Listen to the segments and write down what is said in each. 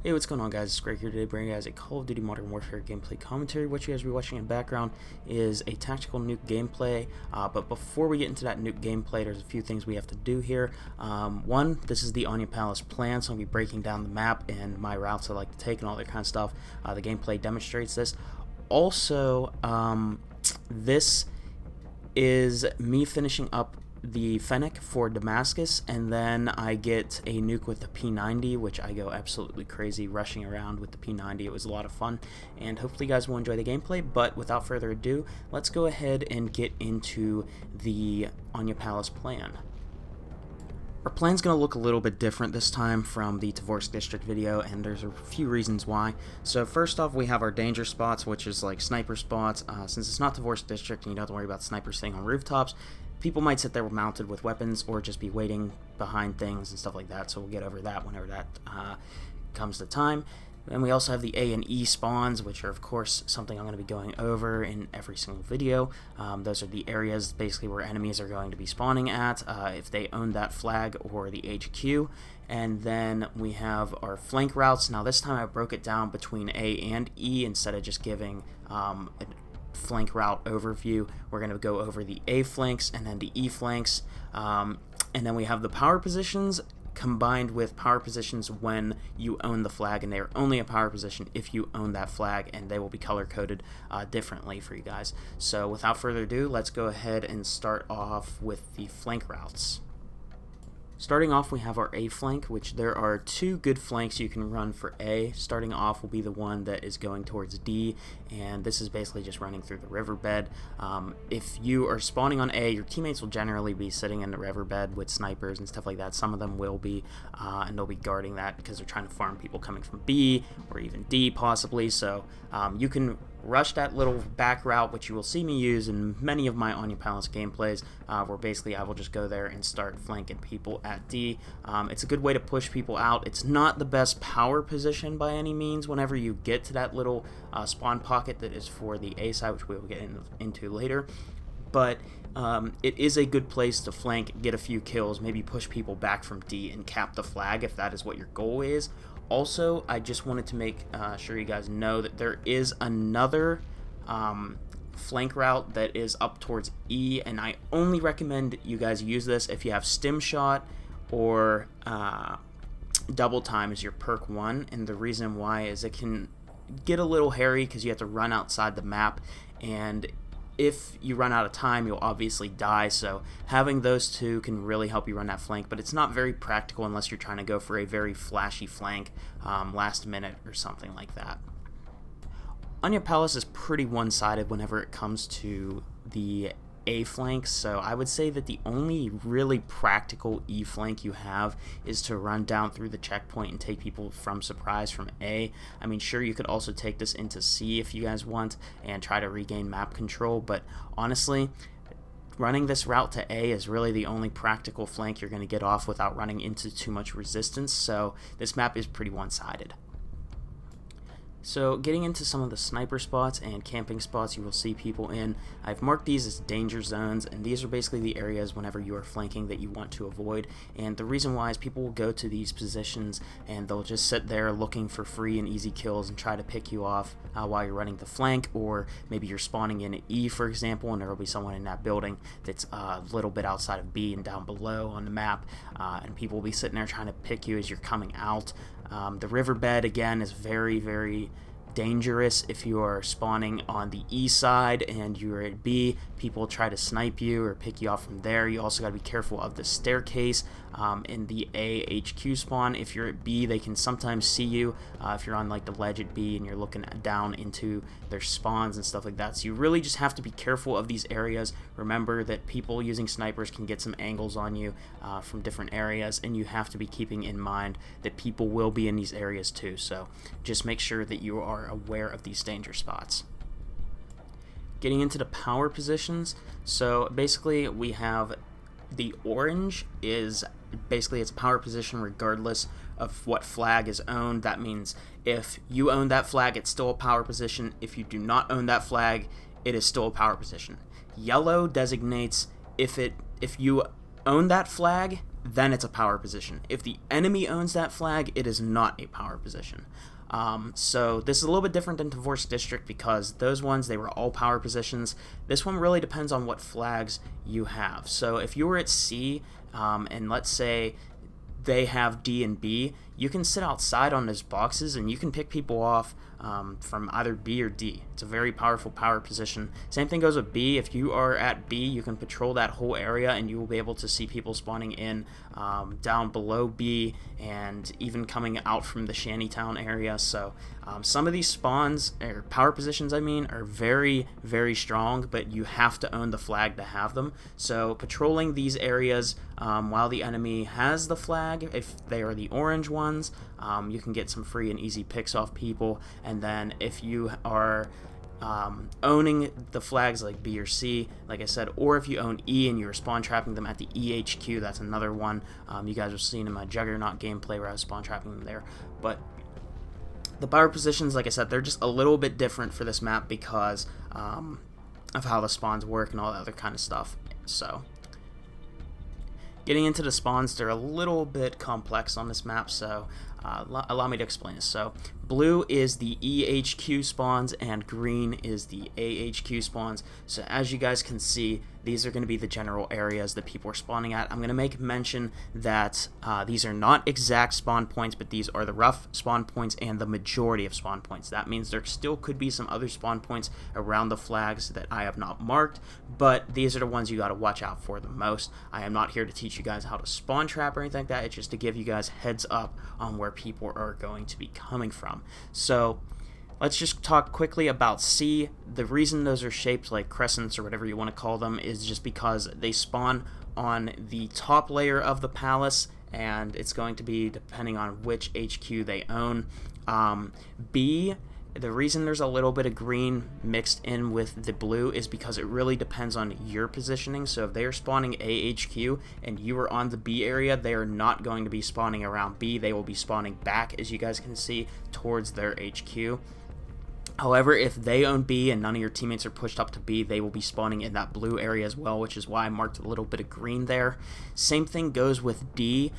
Hey, what's going on, guys? It's Greg here today, bringing you guys a Call of Duty Modern Warfare gameplay commentary. What you guys will be watching in the background is a tactical nuke gameplay, but before we get into that nuke gameplay, there's a few things we have to do here. One, this is the Aniyah Palace plan, so I'll be breaking down the map and my routes I like to take and all that kind of stuff. The gameplay demonstrates this. Also, this is me finishing up the Fennec for Damascus, and then I get a nuke with the P90, which I go absolutely crazy rushing around with the P90. It was a lot of fun, and hopefully you guys will enjoy the gameplay. But without further ado, let's go ahead and get into the Aniyah Palace plan. Our plan's going to look a little bit different this time from the Tovorsk District video, and there's a few reasons why. So first off, we have our danger spots, which is like sniper spots. Since it's not Tovorsk District and you don't have to worry about snipers staying on rooftops, people might sit there mounted with weapons or just be waiting behind things and stuff like that, so we'll get over that whenever that comes to time. And we also have the A and E spawns, which are of course something I'm going to be going over in every single video. Those are the areas basically where enemies are going to be spawning at if they own that flag or the HQ. And then we have our flank routes. Now this time I broke it down between A and E instead of just giving a flank route overview. We're going to go over the A flanks and then the E flanks, and then we have the power positions combined with power positions when you own the flag, and they are only a power position if you own that flag, and they will be color coded differently for you guys. So without further ado, let's go ahead and start off with the flank routes. Starting off, we have our A flank, which there are two good flanks you can run for A. Starting off will be the one that is going towards D, and this is basically just running through the riverbed. If you are spawning on A, your teammates will generally be sitting in the riverbed with snipers and stuff like that. Some of them will be, and they'll be guarding that because they're trying to farm people coming from B or even D possibly. So you can rush that little back route, which you will see me use in many of my Aniyah Palace gameplays, where basically I will just go there and start flanking people at D. It's a good way to push people out. It's not the best power position by any means whenever you get to that little spawn pocket that is for the A side, which we will get into later. But it is a good place to flank, get a few kills, maybe push people back from D and cap the flag if that is what your goal is. Also, I just wanted to make sure you guys know that there is another flank route that is up towards E, and I only recommend you guys use this if you have stim shot or double time as your perk 1, and the reason why is it can get a little hairy because you have to run outside the map, and if you run out of time, you'll obviously die, so having those two can really help you run that flank, but it's not very practical unless you're trying to go for a very flashy flank last minute or something like that. Aniyah Palace is pretty one-sided whenever it comes to the A flank, so I would say that the only really practical E flank you have is to run down through the checkpoint and take people from surprise from A. I mean, sure, you could also take this into C if you guys want and try to regain map control, but honestly, running this route to A is really the only practical flank you're going to get off without running into too much resistance, so this map is pretty one-sided. So getting into some of the sniper spots and camping spots you will see people in, I've marked these as danger zones, and these are basically the areas whenever you are flanking that you want to avoid. And the reason why is people will go to these positions and they'll just sit there looking for free and easy kills and try to pick you off while you're running the flank, or maybe you're spawning in at E, for example, and there will be someone in that building that's a little bit outside of B and down below on the map, and people will be sitting there trying to pick you as you're coming out. The riverbed, again, is very, very dangerous. If you are spawning on the E side and you're at B, people try to snipe you or pick you off from there. You also got to be careful of the staircase in the A HQ spawn. If you're at B, they can sometimes see you if you're on like the ledge at B and you're looking down into their spawns and stuff like that. So you really just have to be careful of these areas. Remember that people using snipers can get some angles on you from different areas, and you have to be keeping in mind that people will be in these areas too. So just make sure that you are aware of these danger spots. Getting into the power positions, so basically we have the orange is basically its power position regardless of what flag is owned. That means if you own that flag, it's still a power position. If you do not own that flag, it is still a power position. Yellow designates if you own that flag, then it's a power position. If the enemy owns that flag, it is not a power position. So this is a little bit different than Divorce District because those ones, they were all power positions. This one really depends on what flags you have. So if you were at C, and let's say they have D and B, you can sit outside on those boxes and you can pick people off from either B or D. It's a very powerful power position. Same thing goes with B. If you are at B, you can patrol that whole area and you will be able to see people spawning in down below B and even coming out from the Shantytown area. So some of these spawns, or power positions I mean, are very, very strong, but you have to own the flag to have them. So patrolling these areas while the enemy has the flag, if they are the orange ones, you can get some free and easy picks off people. And then if you are owning the flags like B or C, like I said, or if you own E and you're spawn trapping them at the EHQ, that's another one. You guys have seen in my Juggernaut gameplay where I was spawn trapping them there. But the power positions, like I said, they're just a little bit different for this map because of how the spawns work and all that other kind of stuff. So getting into the spawns, they're a little bit complex on this map, so allow me to explain this. So blue is the EHQ spawns and green is the AHQ spawns. So as you guys can see, these are going to be the general areas that people are spawning at. I'm going to make mention that these are not exact spawn points, but these are the rough spawn points and the majority of spawn points. That means there still could be some other spawn points around the flags that I have not marked, but these are the ones you got to watch out for the most. I am not here to teach you guys how to spawn trap or anything like that. It's just to give you guys heads up on where people are going to be coming from. So let's just talk quickly about C. The reason those are shaped like crescents or whatever you want to call them is just because they spawn on the top layer of the palace, and it's going to be depending on which HQ they own. B, the reason there's a little bit of green mixed in with the blue is because it really depends on your positioning. So if they are spawning AHQ and you are on the B area, they are not going to be spawning around B. They will be spawning back, as you guys can see, towards their HQ. However, if they own B and none of your teammates are pushed up to B, they will be spawning in that blue area as well, which is why I marked a little bit of green there. Same thing goes with D.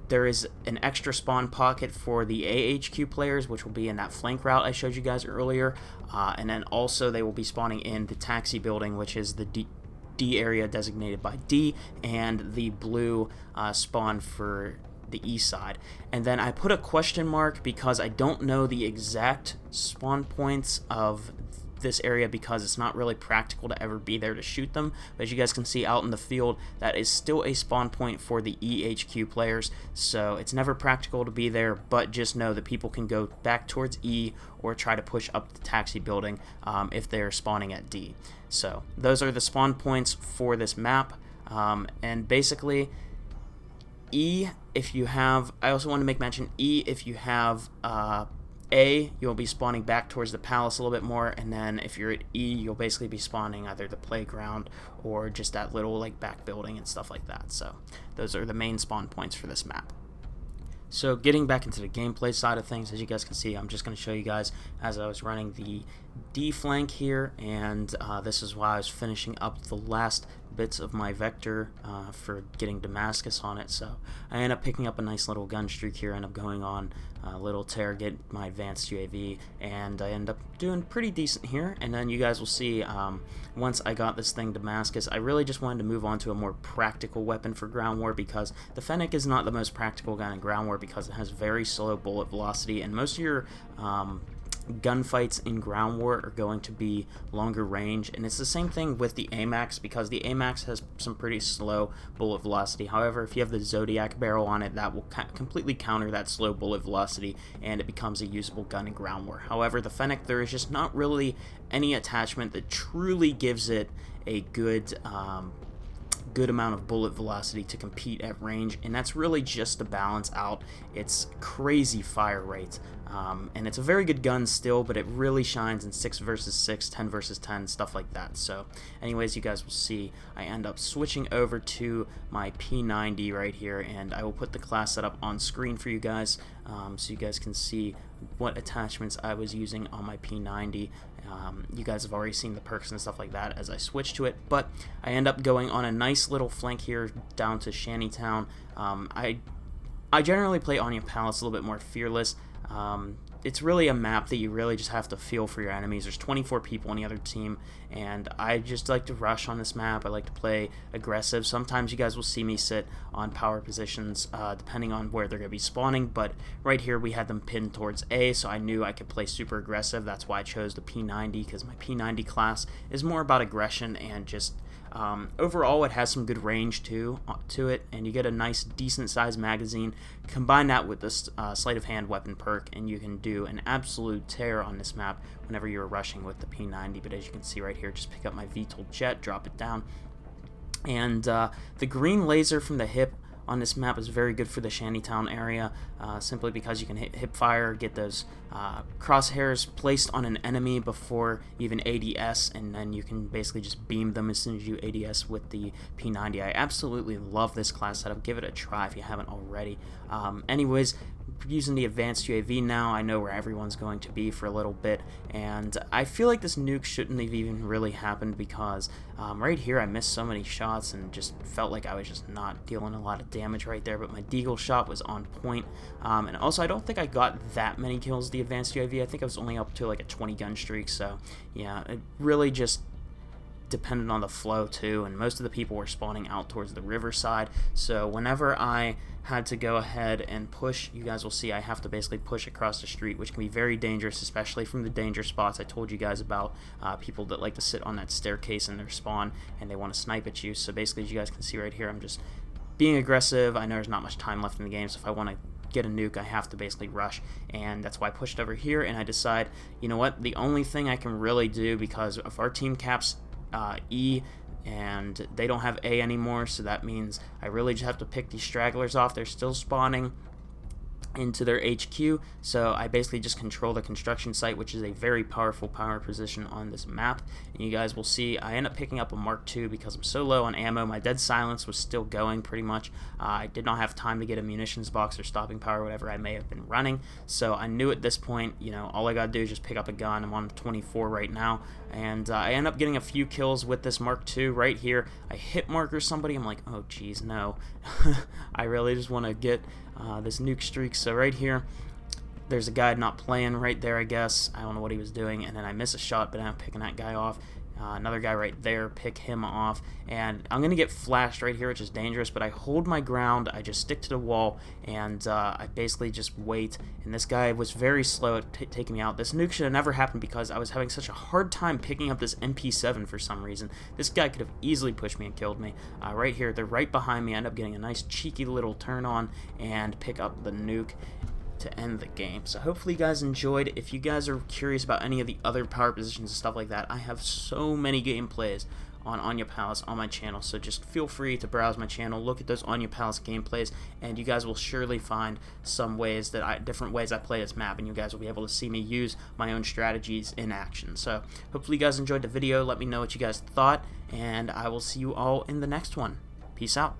There is an extra spawn pocket for the AHQ players, which will be in that flank route I showed you guys earlier. And then also they will be spawning in the taxi building, which is the D area designated by D, and the blue spawn for the east side. And then I put a question mark because I don't know the exact spawn points of this area because it's not really practical to ever be there to shoot them. But as you guys can see out in the field, that is still a spawn point for the EHQ players, so it's never practical to be there, but just know that people can go back towards E or try to push up the taxi building if they're spawning at D. So those are the spawn points for this map, and basically E, if you have, I also want to make mention, E, if you have A, you'll be spawning back towards the palace a little bit more, and then if you're at E, you'll basically be spawning either the playground or just that little like back building and stuff like that. So those are the main spawn points for this map. So getting back into the gameplay side of things, as you guys can see, I'm just going to show you guys as I was running the D flank here, and this is why I was finishing up the last bits of my vector for getting Damascus on it. So I end up picking up a nice little gun streak here, end up going on a little tear, get my advanced UAV, and I end up doing pretty decent here. And then you guys will see once I got this thing Damascus, I really just wanted to move on to a more practical weapon for ground war, because the Fennec is not the most practical gun in ground war because it has very slow bullet velocity, and most of your gunfights in ground war are going to be longer range. And it's the same thing with the AMAX, because the AMAX has some pretty slow bullet velocity. However, if you have the Zodiac barrel on it, that will completely counter that slow bullet velocity, and it becomes a usable gun in ground war. However, the Fennec, there is just not really any attachment that truly gives it a good amount of bullet velocity to compete at range, and that's really just to balance out its crazy fire rate. And it's a very good gun still, but it really shines in 6 versus 6, 10 versus 10, stuff like that. So anyways, you guys will see I end up switching over to my P90 right here, and I will put the class setup on screen for you guys. so you guys can see what attachments I was using on my P90. You guys have already seen the perks and stuff like that as I switch to it, but I end up going on a nice little flank here down to Shantytown. I generally play Aniyah Palace a little bit more fearless. It's really a map that you really just have to feel for your enemies. There's 24 people on the other team, and I just like to rush on this map. I like to play aggressive. Sometimes you guys will see me sit on power positions depending on where they're going to be spawning, but right here we had them pinned towards A, so I knew I could play super aggressive. That's why I chose the P90, because my P90 class is more about aggression and just overall it has some good range to it, and you get a nice decent sized magazine. Combine that with this sleight of hand weapon perk and you can do an absolute tear on this map whenever you're rushing with the P90. But as you can see right here, just pick up my VTOL jet, drop it down, and the green laser from the hip on this map is very good for the Shantytown area, simply because you can hip fire, get those crosshairs placed on an enemy before even ADS, and then you can basically just beam them as soon as you ADS with the P90. I absolutely love this class setup. Give it a try if you haven't already. Anyways, using the advanced UAV now, I know where everyone's going to be for a little bit, and I feel like this nuke shouldn't have even really happened, because right here I missed so many shots and just felt like I was just not dealing a lot of damage right there, but my deagle shot was on point. And also I don't think I got that many kills with the advanced UAV. I think I was only up to like a 20 gun streak, so yeah, it really just dependent on the flow too, and most of the people were spawning out towards the riverside, so whenever I had to go ahead and push, you guys will see I have to basically push across the street, which can be very dangerous, especially from the danger spots I told you guys about, people that like to sit on that staircase in their spawn and they want to snipe at you. So basically, as you guys can see right here, I'm just being aggressive. I know there's not much time left in the game, so if I want to get a nuke, I have to basically rush, and that's why I pushed over here, and I decide, you know what, the only thing I can really do, because if our team caps E and they don't have A anymore, so that means I really just have to pick these stragglers off. They're still spawning into their HQ, so I basically just control the construction site, which is a very powerful power position on this map. And you guys will see I end up picking up a Mark II because I'm so low on ammo. My dead silence was still going pretty much. I did not have time to get a munitions box or stopping power, whatever I may have been running, so I knew at this point, you know, all I gotta do is just pick up a gun. I'm on 24 right now, and I end up getting a few kills with this Mark II right here. I hit marker somebody, I'm like, oh geez, no. I really just want to get this nuke streak. So right here, there's a guy not playing right there, I guess. I don't know what he was doing, and then I miss a shot, but I'm picking that guy off. Another guy right there, pick him off, and I'm gonna get flashed right here, which is dangerous, but I hold my ground. I just stick to the wall, and I basically just wait, and this guy was very slow at taking me out. This nuke should have never happened because I was having such a hard time picking up this MP7 for some reason. This guy could have easily pushed me and killed me. Right here, they're right behind me. I end up getting a nice cheeky little turn on and pick up the nuke to end the game. So hopefully you guys enjoyed. If you guys are curious about any of the other power positions and stuff like that, I have so many gameplays on Aniyah Palace on my channel, so just feel free to browse my channel, look at those Aniyah Palace gameplays, and you guys will surely find some ways that different ways I play this map, and you guys will be able to see me use my own strategies in action. So hopefully you guys enjoyed the video. Let me know what you guys thought, and I will see you all in the next one. Peace out.